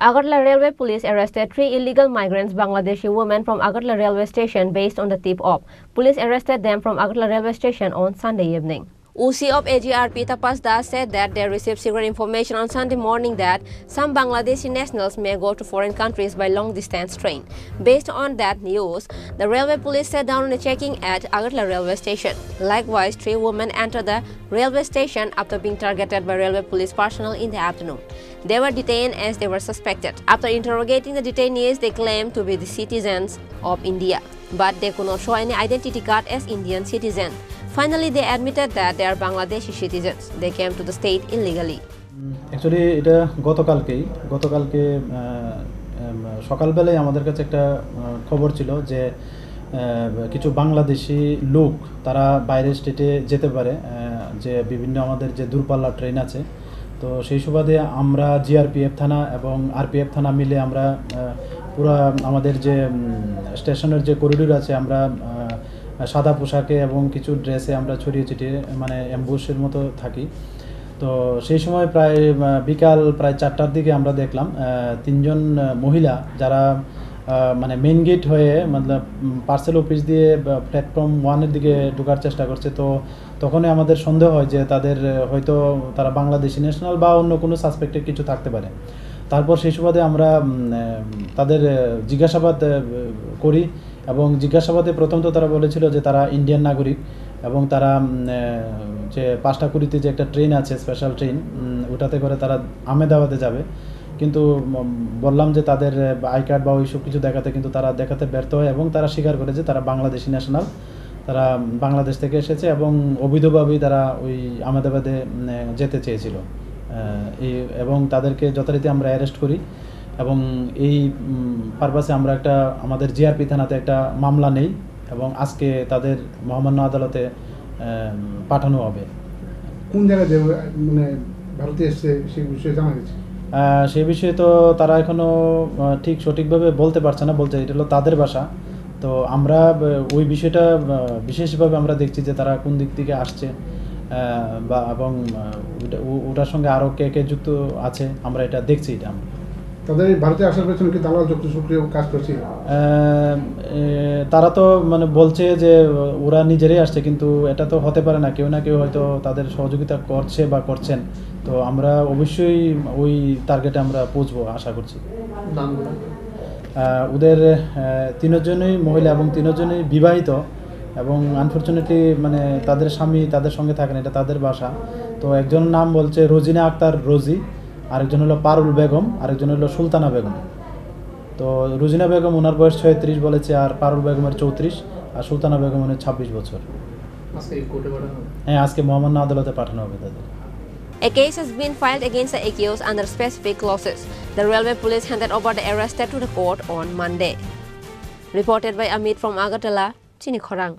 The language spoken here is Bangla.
Agartala Railway Police arrested 3 illegal migrants Bangladeshi women from Agartala Railway Station based on the tip-off. Police arrested them from Agartala Railway Station on Sunday evening. OC of AGRP Tapas Das said that they received secret information on Sunday morning that some Bangladeshi nationals may go to foreign countries by long-distance train. Based on that news, the railway police sat down on a checking at Agartala Railway Station. Likewise, 3 women entered the railway station after being targeted by railway police personnel in the afternoon. They were detained as they were suspected. After interrogating the detainees, they claimed to be the citizens of India, but they could not show any identity card as Indian citizens. Finally, they admitted that they are Bangladeshi citizens. They came to the state illegally. Actually, এটা গতকালকে সকালবেলায় আমাদের কাছে একটা খবর ছিল যে কিছু বাংলাদেশি লোক তারা বাইরের স্টেটে যেতে পারে, যে বিভিন্ন আমাদের যে দূরপাল্লা ট্রেন আছে। তো সেই সুবাদে আমরা জিআরপিএফ থানা এবং আরপিএফ থানা মিলে আমরা পুরো আমাদের যে স্টেশনের যে করিডোর আছে আমরা সাদা পোশাকে এবং কিছু ড্রেসে আমরা ছড়িয়ে ছিটিয়ে মানে অ্যাম্বুশের মতো থাকি। তো সেই সময় প্রায় বিকাল প্রায় 4টার দিকে আমরা দেখলাম 3 জন মহিলা যারা মানে মেইন গেট হয়ে মতলব পার্সেল অফিস দিয়ে প্ল্যাটফর্ম 1-এর দিকে ঢোকার চেষ্টা করছে। তো তখনই আমাদের সন্দেহ হয় যে তাদের হয়তো তারা বাংলাদেশি ন্যাশনাল বা অন্য কোনো সাসপেক্টেড কিছু থাকতে পারে। তারপর সেই সুবাদে আমরা তাদের জিজ্ঞাসাবাদ করি এবং জিজ্ঞাসাবাদে প্রথমত তারা বলেছিল যে তারা ইন্ডিয়ান নাগরিক এবং তারা যে 5টা কুড়িতে যে একটা ট্রেন আছে স্পেশাল ট্রেন ওটাতে করে তারা আহমেদাবাদে যাবে, কিন্তু বললাম যে তাদের আই কার্ড বা ওইসব কিছু দেখাতে, কিন্তু তারা দেখাতে ব্যর্থ হয় এবং তারা স্বীকার করে যে তারা বাংলাদেশি ন্যাশনাল, তারা বাংলাদেশ থেকে এসেছে এবং অবৈধভাবেই তারা ওই আহমেদাবাদে যেতে চেয়েছিল। এবং তাদেরকে যথারীতি আমরা অ্যারেস্ট করি এবং এই পারপাসে আমরা একটা আমাদের জিআরপি থানাতে একটা মামলা নেই এবং আজকে তাদের মহামান্য আদালতে পাঠানো হবে। কোন জায়গায় মানে ভারতে এসে সেই বিষয়ে জানা গেছে? সেই বিষয়ে তো তারা এখনো ঠিক সঠিকভাবে বলতে পারছে না, বলছে এটা হলো তাদের ভাষা। তো আমরা ওই বিষয়টা বিশেষভাবে আমরা দেখছি যে তারা কোন দিক থেকে আসছে বা এবং ওটার সঙ্গে আরও কে কে যুক্ত আছে আমরা এটা দেখছি। এটা তাদের ভারতে আসার পেছনে কি দালাল যুক্ত সক্রিয় কাজ করছে? তারা তো মানে বলছে যে ওরা নিজেরাই আসছে, কিন্তু এটা তো হতে পারে না, কেউ না কেউ হয়তো তাদের সহযোগিতা করছে বা করছেন। তো আমরা অবশ্যই ওই টার্গেটে আমরা পৌঁছবো আশা করছি। ওদের 3 জনই মহিলা এবং 3 জনই বিবাহিত এবং আনফর্চুনেটলি মানে তাদের স্বামী তাদের সঙ্গে থাকেন, এটা তাদের বাসা। তো একজনের নাম বলছে রোজিনা আক্তার রোজি, আরেকজন হলো পারুল বেগম, আরেকজন হলো সুলতানা বেগম। তো রোজিনা বেগম ওনার বয়স 36 বলেছে, আর পারুল বেগমের 34 আর সুলতানা বেগমের 26 বছর। হ্যাঁ, আজকে মহামান্য আদালতে পাঠানো হবে তাদের। A case has been filed against the accused under specific clauses. The railway police handed over the arrested to the court on Monday. Reported by Amit from Agartala, Chini Khorang.